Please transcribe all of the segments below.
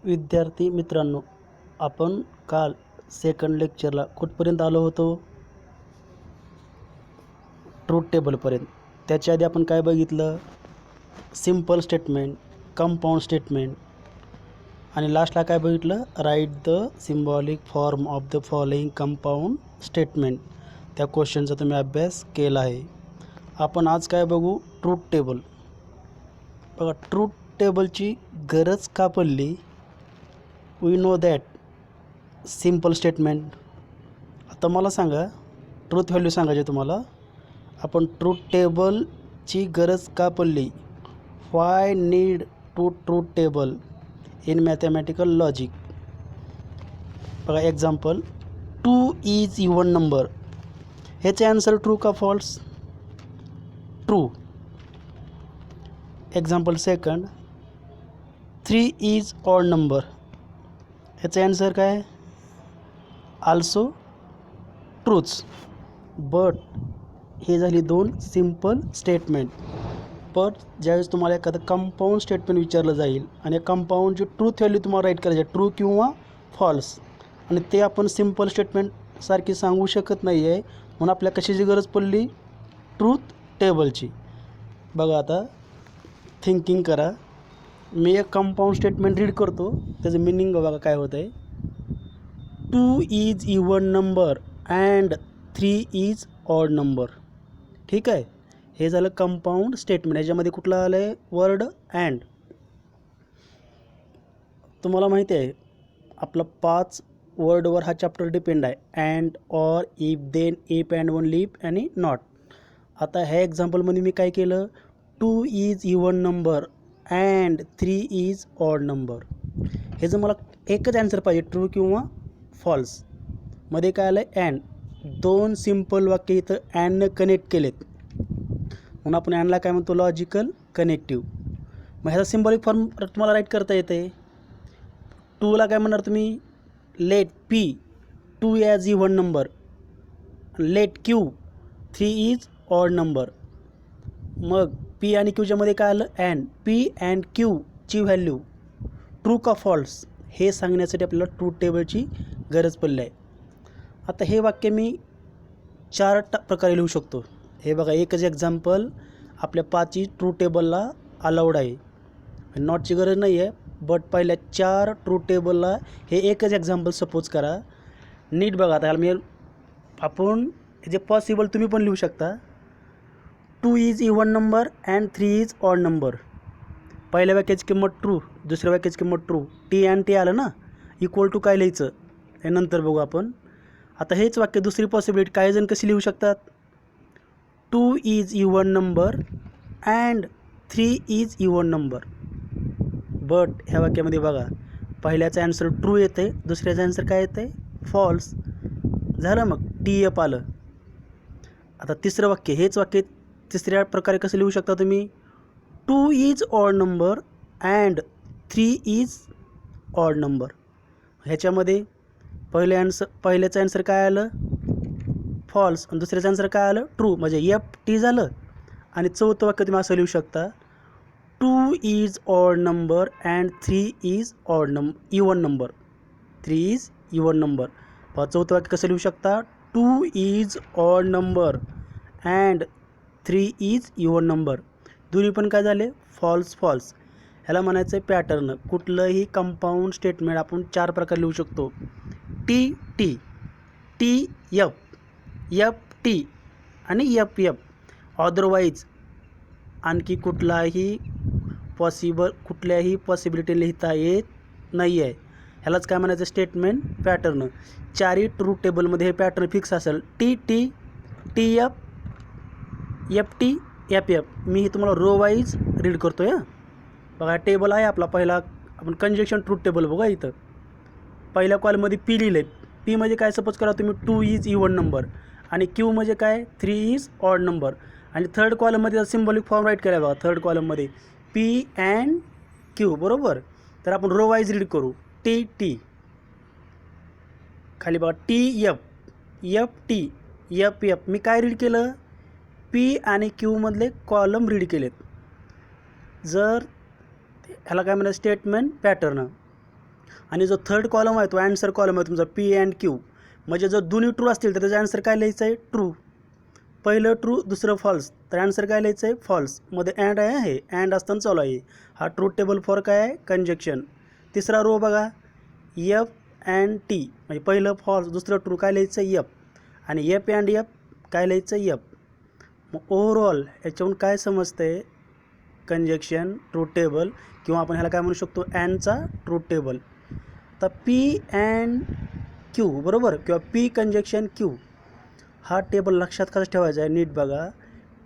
विद्यार्थी मित्रांनो, आपण काल सेकंड लेक्चरला कुठपर्यंत आलो होतो? ट्रूथ टेबलपर्यंत. त्याच्या आधी आपण काय बघितलं? सिम्पल स्टेटमेंट, कंपाऊंड स्टेटमेंट आणि लास्टला काय बघितलं? Write the symbolic form of the following compound statement. त्या क्वेश्चनचा तुम्ही अभ्यास केला आहे. आपण आज काय बघू? Truth table. बघा, ट्रूथ टेबलची गरज का पडली? We know that simple statement. आता मला सांगा, ट्रूथ व्हॅल्यू सांगायचे तुम्हाला. आपण ट्रूथ टेबलची गरज का पडली? Why need to truth table in mathematical logic? बघा, एक्झाम्पल 2 इज इवन नंबर. ह्याचे आन्सर ट्रू का false? True. Example second, 3 is odd number. ह्याचे आन्सर काय? आल्सो ट्रूच. बट हे झाली दोन सिम्पल स्टेटमेंट. पण ज्यावेळेस तुम्हाला एखादं कंपाऊंड स्टेटमेंट विचारलं जाईल आणि कंपाऊंडची ट्रूथ व्हॅल्यू तुम्हाला राईट करायची आहे, ट्रू किंवा फॉल्स, आणि ते आपण सिम्पल स्टेटमेंटसारखी सांगू शकत नाही आहे, म्हणून आपल्या कशाची गरज पडली? ट्रूथ टेबलची. बघा, आता थिंकिंग करा. मी एक कंपाऊंड स्टेटमेंट रीड करतो, त्याचं मिनिंग बघा काय होतं आहे. 2 is even number and 3 is odd number. ठीक आहे, हे झालं कंपाऊंड स्टेटमेंट. याच्यामध्ये कुठलं आलं आहे? Word and. तुम्हाला माहिती आहे आपला 5 वर्डवर हा चॅप्टर डिपेंड आहे. And, or, if, then, if and only if आणि नॉट. आता ह्या एक्झाम्पलमध्ये मी काय केलं? 2 is even number and 3 is odd number. हे जर मला एकच आन्सर पाहिजे, ट्रू किंवा फॉल्स. मध्ये काय आलं आहे? अँड. दोन सिम्पल वाक्य इथं अँडनं कनेक्ट केलेत, म्हणून आपण अँडला काय म्हणतो? Logical connective. मग ह्याचा सिम्बॉलिक फॉर्म तुम्हाला राईट करता येते. 2ला काय म्हणणार तुम्ही? Let P 2 as even number, let Q 3 is odd number. मग पी आणि क्यूच्यामध्ये काय आलं? अँड. पी अँड क्यूची व्हॅल्यू ट्रू का फॉल्स हे सांगण्यासाठी आपल्याला ट्रूथ टेबलची गरज पडली आहे. आता हे वाक्य मी 4 प्रकारे लिहू शकतो. हे बघा, एकच एक्झाम्पल आपल्या 5 ट्रूथ टेबलला अलाउड आहे, नॉटची गरज नाही आहे. बट पहिल्या 4 ट्रूथ टेबलला हे एकच एक्झाम्पल सपोज करा. नीट बघा. आता मी आपण जे पॉसिबल तुम्ही पण लिहू शकता. 2 is even number and 3 is odd number. पहिल्या वाक्याची किंमत ट्रू, दुसऱ्या वाक्याची किंमत ट्रू. टी अँड टी आलं ना, इक्वल टू काय लिहायचं हे नंतर बघू आपण. आता हेच वाक्य दुसरी पॉसिबिलिटी काही जण कशी लिहू शकतात? 2 is even number and 3 is even number. But ह्या वाक्यामध्ये बघा, पहिल्याचं आन्सर ट्रू येते, दुसऱ्याचं आन्सर काय येते? फॉल्स. झालं, मग टी एफ आलं. आता तिसरं वाक्य, हेच वाक्य तिसऱ्या प्रकारे कसं लिहू शकता तुम्ही? 2 is odd number and 3 is odd number. ह्याच्यामध्ये पहिल्याचं आन्सर काय आलं? फॉल्स, आणि दुसऱ्याचं आन्सर काय आलं? ट्रू. म्हणजे एफ टी झालं. आणि चौथं वाक्य तुम्ही असं लिहू शकता, 2 is odd number and 3 is even number. 3 is even number. चौथं वाक्य कसं लिहू शकता? 2 is odd number and 3 is even number. दोन्ही पण काय झाले? False false. ह्याला म्हणायचं आहे पॅटर्न. कुठलंही कंपाऊंड स्टेटमेंट आपण 4 प्रकारे लिहू शकतो. T T, T F, F T आणि एफ एफ. अदरवाईज आणखी कुठल्याही पॉसिबिलिटी लिहिता येत नाही आहे. ह्यालाच काय म्हणायचं? Statement pattern. 4ही ट्रूथ टेबलमध्ये हे पॅटर्न फिक्स असेल. T T, T F, F T, F F. मी हे तुम्हाला रो वाईज रीड करतो आहे. बघा, टेबल आहे आपला. पहिला आपण कंजक्शन ट्रूथ टेबल बघा. इथं पहिल्या कॉलमध्ये पी लिहिलं आहे. पी म्हणजे काय? सपोज करा तुम्ही 2 इज इवन नंबर, आणि क्यू म्हणजे काय? 3 इज ऑड नंबर. आणि थर्ड कॉलममध्ये सिम्बॉलिक फॉर्म राईट केला बघा. थर्ड कॉलममध्ये पी अँड क्यू, बरोबर. तर आपण रो वाईज रीड करू. टी टी, खाली बघा T F, F T, F F. मी काय रीड केलं? पी आणि क्यूमधले कॉलम रीड केलेत. जर ह्याला काय म्हणतात? Statement pattern. आणि जो थर्ड कॉलम आहे तो ॲन्सर कॉलम आहे तुमचा पी अँड क्यू. म्हणजे जर दोन्ही ट्रू असतील तर त्याचं ॲन्सर काय लिहायचं आहे? ट्रू. पहिलं ट्रू दुसरं फॉल्स तर ॲन्सर काय लिहायचं आहे? फॉल्स. मध्ये अँड आहे, अँड असताना चालू आहे. हा ट्रूथ टेबल फॉर काय आहे? कंजक्शन. तिसरा रो बघा, एफ अँड टी म्हणजे पहिलं फॉल्स दुसरं ट्रू काय लिहायचं? एफ. आणि एफ अँड एफ काय लिहायचं? एफ. मग ओव्हरऑल याच्यावरून काय समजतंय? कंजक्शन ट्रूथ टेबल, किंवा आपण ह्याला काय म्हणू शकतो? अँडचा ट्रूथ टेबल. तर पी अँड क्यू बरोबर, किंवा पी कंजक्शन क्यू हा टेबल लक्षात कसं ठेवायचा आहे? नीट बघा.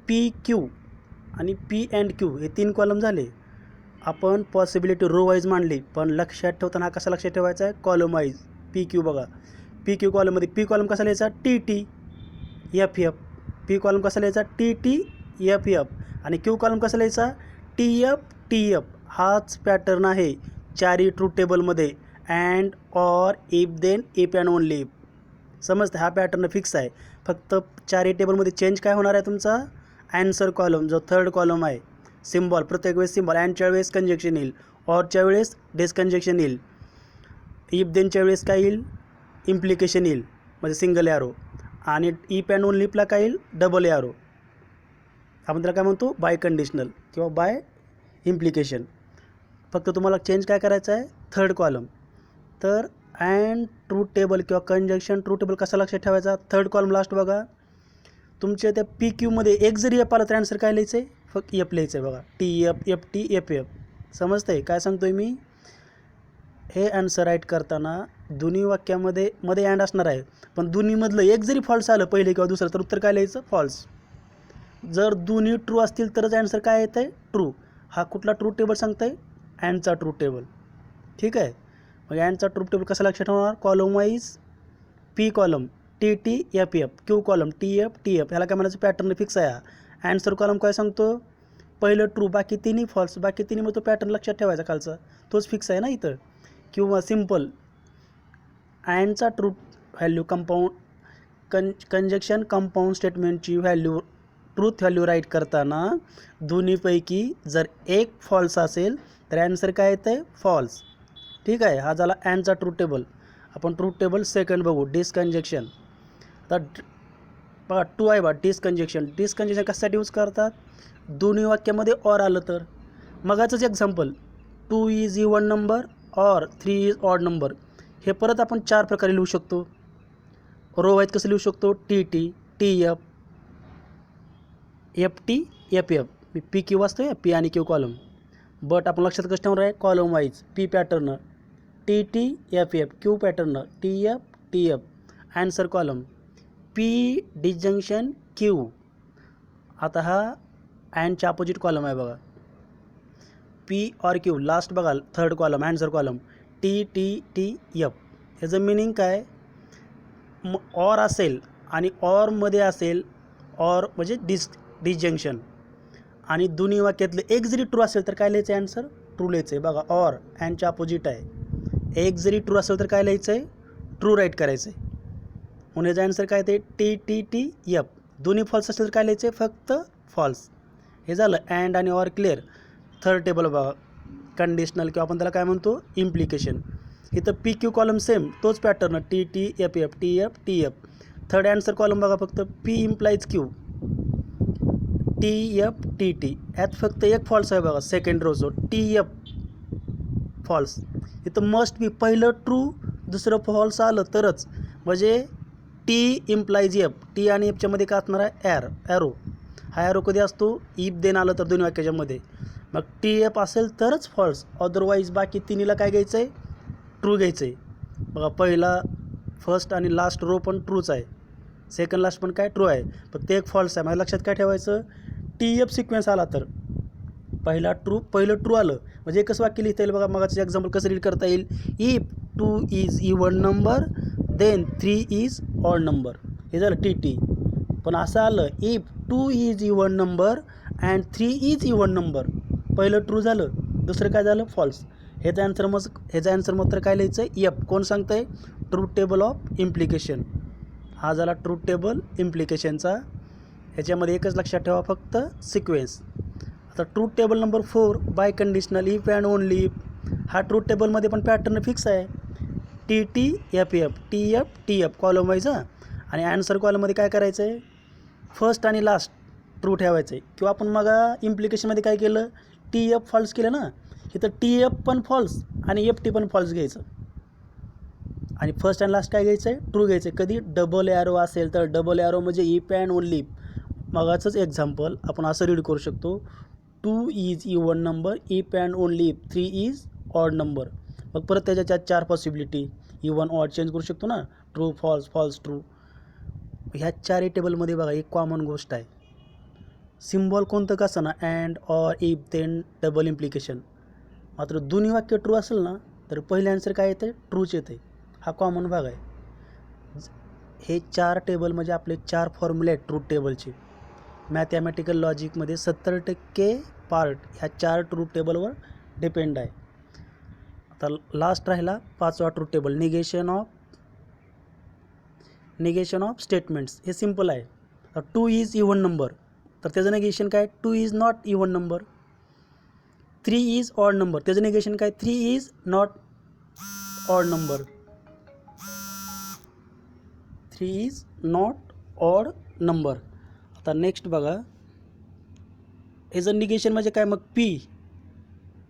पी क्यू आणि पी अँड क्यू हे 3 कॉलम झाले. आपण पॉसिबिलिटी रो वाईज मांडली, पण लक्षात ठेवताना हा कसा लक्षात ठेवायचा आहे? Column wise. पी क्यू बघा, पी क्यू कॉलममध्ये पी कॉलम कसा लिहायचा? T T F F. P column कसा लिहायचा? T T F F. आणि क्यू कॉलम कसा लिहायचा? T F T F. हाच पॅटर्न आहे चारही ट्रूथ टेबलमध्ये. And, or, if, then, if and only if. समजतं? हा पॅटर्न फिक्स आहे. फक्त चारही टेबलमध्ये चेंज काय होणार आहे तुमचा? ॲन्सर कॉलम जो थर्ड कॉलम आहे, सिम्बॉल प्रत्येक वेळेस सिम्बॉल. अँडच्या वेळेस कंजक्शन येईल, ऑरच्या वेळेस डिस्कंजक्शन येईल, इफ देनच्या वेळेस काय येईल? इम्प्लिकेशन येईल म्हणजे सिंगल ॲरो. आणि इफ अँड ओनली इफला काय येईल? Double arrow. आपण त्याला काय म्हणतो? बाय कंडिशनल किंवा बाय इम्प्लिकेशन. फक्त तुम्हाला चेंज काय करायचं आहे? Third column. तर अँड ट्रूथ टेबल किंवा कंजक्शन ट्रूथ टेबल कसा लक्षात ठेवायचा? थर्ड कॉलम लास्ट बघा. तुमच्या त्या पी क्यूमध्ये एक जरी एफ आला तर ॲन्सर काय लिहायचं आहे? फक्त एफ लिहायचं आहे बघा. T F F T F F. समजतं आहे काय सांगतो आहे मी? हे आन्सर राईट करताना दोन्ही वाक्यामध्ये मध्ये अँड असणार आहे, पण दोन्हीमधलं एक जरी फॉल्स आलं पहिले किंवा दुसरं तर उत्तर काय लिहायचं? फॉल्स. जर दोन्ही ट्रू असतील तरच ॲन्सर काय येतं आहे? ट्रू. हा कुठला ट्रूथ टेबल सांगतं आहे? अँडचा ट्रूथ टेबल. ठीक आहे. मग अँडचा ट्रूथ टेबल कसा लक्षात ठेवणार? Column wise. P colon T T F F, Q column T F T F. ह्याला काय म्हणायचं? पॅटर्न फिक्स आहे हा. ॲन्सर कॉलम काय सांगतो? पहिलं ट्रू, बाकी तिन्ही फॉल्स. बाकी तिन्ही मग तो पॅटर्न लक्षात ठेवायचा खालचा, तोच फिक्स आहे ना इथं. किंवा सिम्पल अँडचा truth value compound conjunction compound स्टेटमेंटची व्हॅल्यू ट्रूथ व्हॅल्यू राईट करताना दोन्हीपैकी जर एक फॉल्स असेल तर ॲन्सर काय येतं आहे? फॉल्स. ठीक आहे. हा झाला अँडचा ट्रूथ टेबल. आपण ट्रूथ टेबल सेकंड बघू, डिस्कंजक्शन. तर बघा टू आहे बा डिस्कंजक्शन. डिस्कंजक्शन कशासाठी यूज करतात? दोन्ही वाक्यामध्ये ऑर आलं तर. मगाचंच example, 2 is even number or 3 is odd number. हे परत आपण 4 प्रकारे लिहू शकतो. रो वाईज कसं लिहू शकतो? T T T F F T F F. मी पी क्यू वाचतो आहे, पी आणि क्यू कॉलम. बट आपण लक्षात कसं ठेवणार आहे? Column wise. P pattern T T F F, Q pattern T F T F. Answer column P disjunction Q. आता हा अँडच्या अपोजिट कॉलम आहे बघा. पी ऑर क्यू लास्ट बघा third column answer column T T T F. ह्याचं meaning काय? Or असेल आणि ऑरमध्ये असेल, ऑर म्हणजे डिसजंक्शन, आणि दोन्ही वाक्यातलं एक जरी ट्रू असेल तर काय लिहायचं? ॲन्सर ट्रू लिहायचं आहे बघा. ऑर अँडच्या अपोजिट आहे. एक जरी ट्रू असेल तर काय लिहायचं आहे? ट्रू राईट करायचं आहे. म्हणून याचा ॲन्सर काय ते? T T T F. दोन्ही फॉल्स असेल तर काय लिहायचं आहे? फक्त फॉल्स. हे झालं अँड आणि ऑर क्लिअर. थर्ड टेबल बघा कंडिशनल किंवा आपण त्याला काय म्हणतो? इम्प्लिकेशन. इथं पी क्यू कॉलम सेम तोच pattern T T F F T F T F. Third answer column बघा फक्त P implies Q T F T T. यात फक्त एक फॉल्स आहे बघा सेकंड रोजो टी एफ फॉल्स. इथं मस्ट बी पहिलं ट्रू दुसरं फॉल्स आलं तरच, म्हणजे टी इम्प्लाइज एफ. टी आणि एफच्या मध्ये काय असणार आहे? ॲरो. हा ॲरो कधी असतो? इफ देन आलं तर दोन्ही वाक्याच्यामध्ये. मग टी एफ असेल तरच फॉल्स, अदरवाईज बाकी तिन्हीला काय घ्यायचं आहे? ट्रू घ्यायचं आहे. बघा पहिला फर्स्ट आणि लास्ट रो पण ट्रूच आहे, सेकंड लास्ट पण काय? ट्रू आहे. फक्त एक फॉल्स आहे. माझ्या लक्षात काय ठेवायचं? टी एफ सिक्वेन्स आला तर पहिलं ट्रू आलं म्हणजे एकच वाक्य लिहिता येईल बघा. मगाचं एक्झाम्पल कसं रीड करता येईल? If 2 is even number then 3 is odd number. हे झालं टी टी. पण असं आलं if 2 is even number and 3 is even number. पहिलं ट्रू झालं, दुसरं काय झालं? फॉल्स. ह्याचा ॲन्सर मात्र काय लिहायचं आहे? एफ. कोण सांगतं आहे? Truth table of implication. हा झाला ट्रूथ टेबल इम्प्लिकेशनचा. ह्याच्यामध्ये एकच लक्षात ठेवा फक्त सिक्वेन्स. आता truth table number 4 biconditional if and only if. हा ट्रूथ टेबलमध्ये पण पॅटर्न फिक्स आहे, T T F F T F T F column wise हां. आणि ॲन्सर कॉलममध्ये काय करायचं आहे, फर्स्ट आणि लास्ट ट्रू ठेवायचं आहे. किंवा आपण मग इम्प्लिकेशनमध्ये काय केलं, टी एफ फॉल्स केलं ना, इथं टी एफ पण फॉल्स आणि एफ टी पण फॉल्स घ्यायचं आणि फर्स्ट अँड लास्ट काय घ्यायचं आहे, ट्रू घ्यायचं आहे. कधी डबल ॲरो असेल तर डबल ॲरो म्हणजे इफ अँड ओनली. मगाचंच एक्झाम्पल आपण असं रीड करू शकतो, 2 is even number if and only if 3 is odd number. मग परत त्याच्या 4 पॉसिबिलिटी, इवन ऑड चेंज करू शकतो ना, ट्रू फॉल्स फॉल्स ट्रू. ह्या 4 टेबलमध्ये बघा एक कॉमन गोष्ट आहे, सिम्बॉल कोणतं कसं ना, and or if then double implication. मात्र दोन्ही वाक्य ट्रू असेल ना तर पहिले आन्सर काय येते, ट्रूच येते. हा कॉमन भाग आहे. हे 4 टेबल म्हणजे आपले 4 फॉर्म्युले आहेत ट्रूथ टेबलचे. मॅथमॅटिकल लॉजिकमध्ये 70% पार्ट ह्या 4 ट्रूथ टेबलवर डिपेंड आहे. आता लास्ट राहिला 5वा truth table, negation of statements. हे सिम्पल आहे. 2 इज इवन नंबर तर त्याचं निगेशन काय, 2 is not even number. 3 is odd number त्याचं निगेशन काय, 3 is not odd number. 3 is not odd number. आता नेक्स्ट बघा, ह्याचं निगेशन म्हणजे काय, मग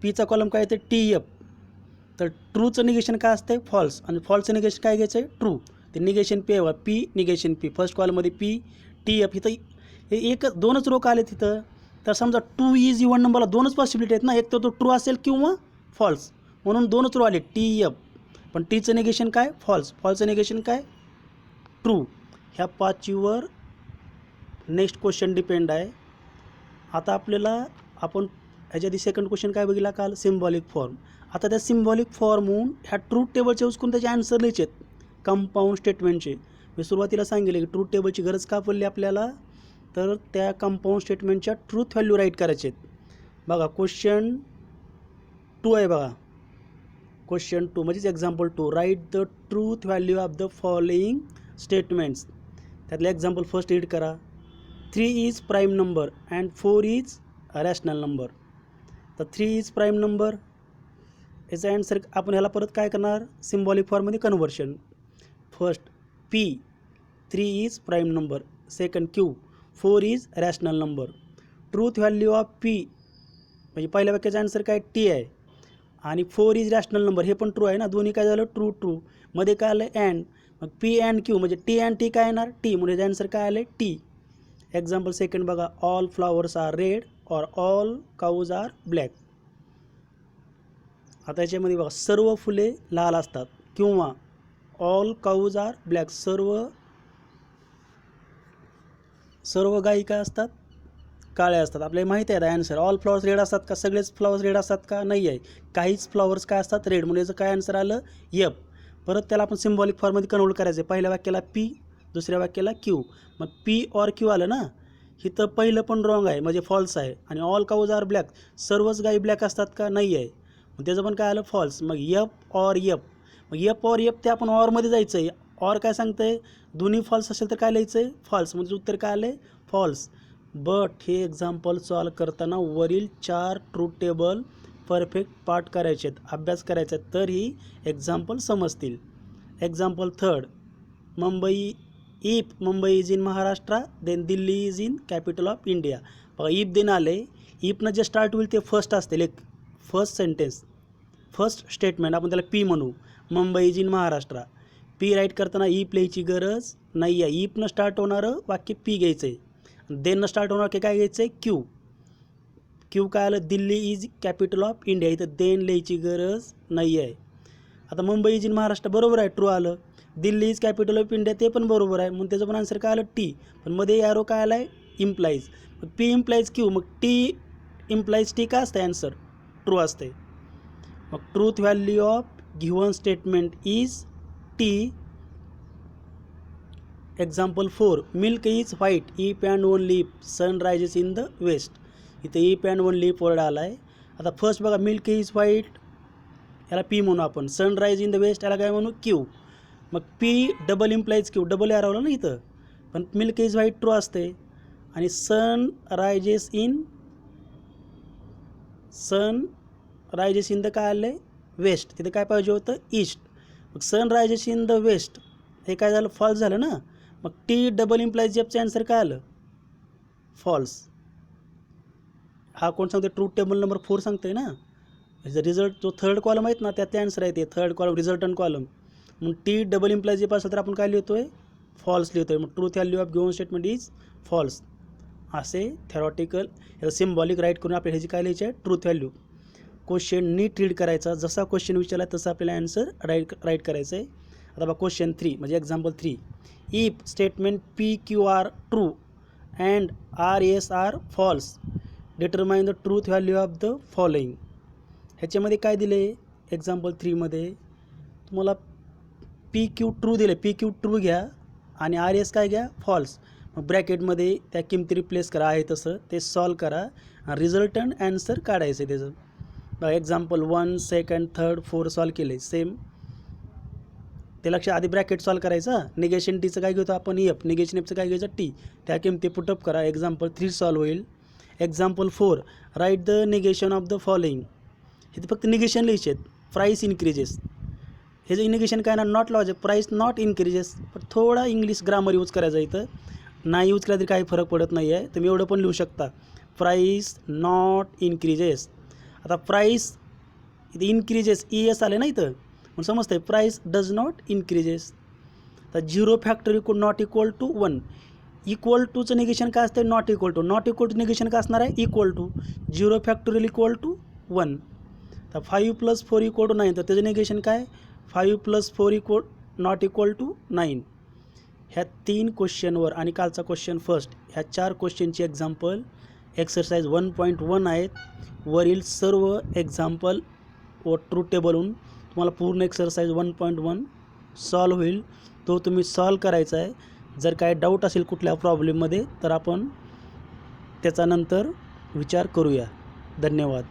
पीचा कॉलम काय येते, टी एफ. तर ट्रूचं निगेशन काय असते, फॉल्स. आणि फॉल्सचं निगेशन काय घ्यायचं आहे, ट्रू. ते निगेशन पी आहे, पी निगेशन पी. फर्स्ट कॉलममध्ये पी टी एफ. इथं हे दोनच रोक आले तिथं. तर समजा 2 इज इवन नंबरला 2च पॉसिबिलिटी आहेत ना, एक तर तो ट्रू असेल किंवा फॉल्स, म्हणून 2च रो आले टी एफ. पण टीचं निगेशन काय, फॉल्स. फॉल्सचं निगेशन काय, ट्रू. ह्या 5वर नेक्स्ट क्वेश्चन डिपेंड आहे. आता आपल्याला आपण ह्याच्या आधी सेकंड क्वेश्चन काय बघितला काल, सिम्बॉलिक फॉर्म. आता त्या सिम्बॉलिक फॉर्महून ह्या ट्रूथ टेबलचे उचकून त्याचे आन्सर लिहायचे आहेत, कंपाऊंड स्टेटमेंटचे. मी सुरुवातीला सांगितले की ट्रूथ टेबलची गरज का पडली आपल्याला, तर त्या कंपाऊंड स्टेटमेंटच्या ट्रूथ व्हॅल्यू राईट करायचे आहेत. बघा क्वेश्चन 2 आहे बघा, क्वेश्चन 2 म्हणजेच example 2, write the truth value of the following statements. त्यातलं एक्झाम्पल फर्स्ट रीड करा, 3 is prime number and 4 is rational number. तर 3 इज प्राईम नंबर, याचा आन्सर आपण ह्याला परत काय करणार, सिम्बॉलिक फॉर्ममध्ये conversion. First P, 3 is prime number. Second Q, 4 is rational number. Truth value of P म्हणजे पहिल्या वाक्याचा आन्सर काय, टी आहे. आणि 4 इज रॅशनल नंबर हे पण ट्रू आहे ना, दोन्ही काय झालं, ट्रू ट्रू. मध्ये काय आलं, अँड. मग पी अँड क्यू म्हणजे टी अँड टी काय येणार, टी. म्हणजे आन्सर काय आलं, टी. एक्झाम्पल सेकंड बघा, ऑल फ्लॉवर्स आर रेड और ऑल काऊज आर ब्लॅक. आता याच्यामध्ये बघा, सर्व फुले लाल असतात किंवा ऑल काऊज आर ब्लॅक, सर्व गायी काय असतात, काळ्या असतात. आपल्याला माहिती आहे आन्सर, ऑल फ्लॉवर्स रेड असतात का, सगळेच फ्लॉवर्स रेड असतात का, नाही आहे. काहीच फ्लॉवर्स काय असतात, रेड. म्हणजे याचं काय आन्सर आलं, एफ. परत त्याला आपण सिम्बॉलिक फॉर्ममध्ये कन्वर्ट करायचं आहे. पहिल्या वाक्याला पी, दुसऱ्या वाक्याला क्यू. मग पी ऑर क्यू आलं ना, इथं पहिलं पण रॉंग आहे म्हणजे फॉल्स आहे. आणि ऑल काऊज आर ब्लॅक, सर्वच गायी ब्लॅक असतात का, नाही आहे. मग त्याचं पण काय आलं, फॉल्स. मग एफ ऑर एफ, मग एफ ऑर एफ ते आपण ऑरमध्ये जायचं आहे. ऑर काय सांगतं आहे, दोन्ही फॉल्स असेल तर काय लिहायचं आहे, फॉल्स. म्हणजे उत्तर काय आलं आहे, फॉल्स. बट हे एक्झाम्पल सॉल्व करताना वरील 4 ट्रूथ टेबल परफेक्ट पाठ करायचे आहेत, अभ्यास करायचा आहे, तर ही एक्झाम्पल समजतील. Example third, Mumbai, if Mumbai is in Maharashtra then Delhi is in capital of India. बघा इफ देन आले, इफनं जे स्टार्ट होईल ते फर्स्ट असतील, एक फर्स्ट सेंटेन्स, फर्स्ट स्टेटमेंट, आपण त्याला पी म्हणू. Mumbai is in Maharashtra, P right करताना इफ लिहायची गरज नाही आहे. इफनं स्टार्ट होणारं वाक्य पी घ्यायचं आहे. देननं स्टार्ट होणार की काय घ्यायचं आहे, क्यू. क्यू काय आलं, Delhi is capital of India, इथं देन लिहायची गरज नाही आहे. आता मुंबई इज इन महाराष्ट्र बरोबर आहे, ट्रू आलं. Delhi is capital of India ते पण बरोबर आहे, म्हणून त्याचं पण आन्सर काय आलं, टी. पण मध्ये यारो काय आला आहे, इम्प्लाइज. मग पी इम्प्लाइज क्यू, मग टी इम्प्लाइज टी काय असतं, आन्सर ट्रू असते. मग truth value of given statement is T. Example 4, milk is white if and only if sun rises in the west. इथं if and only if word आला आहे. आता first बघा, milk is white याला P म्हणू आपण, sun rise in the west याला काय म्हणू, क्यू. मग P double implies Q, double यारवलं ना इथं, पण मिल्क इज व्हाईट ट्रू असते. आणि सन रायजेस इन द काय आलं आहे, वेस्ट, तिथे काय पाहिजे होतं ईस्ट. मग सन रायजेस इन द वेस्ट हे काय झालं फॉल्स झालं ना. मग टी डबल इम्प्लाइज जेफचं आन्सर काय आलं फॉल्स. हा कोण सांगते ट्रूथ टेबल नंबर 4 सांगते ना. रिझल्ट जो थर्ड कॉलम आहेत ना त्यात आन्सर आहे ते थर्ड कॉलम रिझल्टंट कॉलम. मग टी डबल इम्प्लाइज जेफ असेल तर आपण काय लिहितोय फॉल्स लिहितोय. मग truth value of given statement is false. असे थेरॉटिकल सिम्बॉलिक राईट करून आपल्याला ह्याची काय लिहायची आहे ट्रूथ व्हॅल्यू. क्वेश्चन नीट रीड करायचा, जसा क्वेश्चन विचारला तसं आपल्याला आन्सर राईट करायचं आहे. आता बघा क्वेश्चन 3 म्हणजे example 3. If statement P Q are true and R S are false determine the truth value of the following. ह्याच्यामध्ये काय दिले एक्झाम्पल 3मध्ये तुम्हाला पी क्यू ट्रू दिले, पी क्यू ट्रू घ्या आणि आर एस काय घ्या फॉल्स. मग ब्रॅकेटमध्ये त्या किमती रिप्लेस करा आहे तसं ते सॉल्व करा आणि रिझल्टंट आन्सर काढायचं आहे त्याचं. बघा एक्झाम्पल 1, 2, 3, 4 सॉल्व केले सेम. ते लक्ष आधी ब्रॅकेट सॉल्व करायचा. निगेशन टीचं काय घेतो आपण एफ, निगेशन एफचं काय घ्यायचं टी. त्या किमती पुटअप करा. एक्झाम्पल 3 सॉल्व होईल. Example 4 write the negation of the following. हे फक्त निगेशन लिहायचे आहेत. प्राईस इन्क्रीजेस हे जे निगेशन काय ना not logic price not increases. पण थोडा इंग्लिश ग्रामर यूज करायचा इथं. नाही यूज केला तरी काही फरक पडत नाही आहे. तुम्ही एवढं पण लिहू शकता प्राईस नॉट इन्क्रीजेस. आता प्राईस इथे इन्क्रीजेस ES आले ना इथं मग समजतं आहे प्राईस डज नॉट इन्क्रीजेस. तर 0 factor not equal to 1. Equal टूचं निगेशन काय असतं not equal to. Not equal to negation काय असणार आहे equal to. 0 factorial equal to 1. तर 5 + 4 इक्वल टू 9. तर त्याचं निगेशन काय 5 + 4 नॉट इक्वल टू 9. ह्या 3 क्वेश्चनवर आणि कालचा क्वेश्चन फर्स्ट ह्या 4 क्वेश्चनची एक्झाम्पल एक्सरसाइज 1.1 आहेत. वरील सर्व एक्झाम्पल व ट्रूथ टेबलहून तुम्हाला पूर्ण एक्सरसाइज 1.1 सॉल्व होईल. तो तुम्ही सॉल्व करायचा आहे. जर काय डाऊट असेल कुठल्या प्रॉब्लेममध्ये तर आपण त्याचा नंतर विचार करूया. धन्यवाद.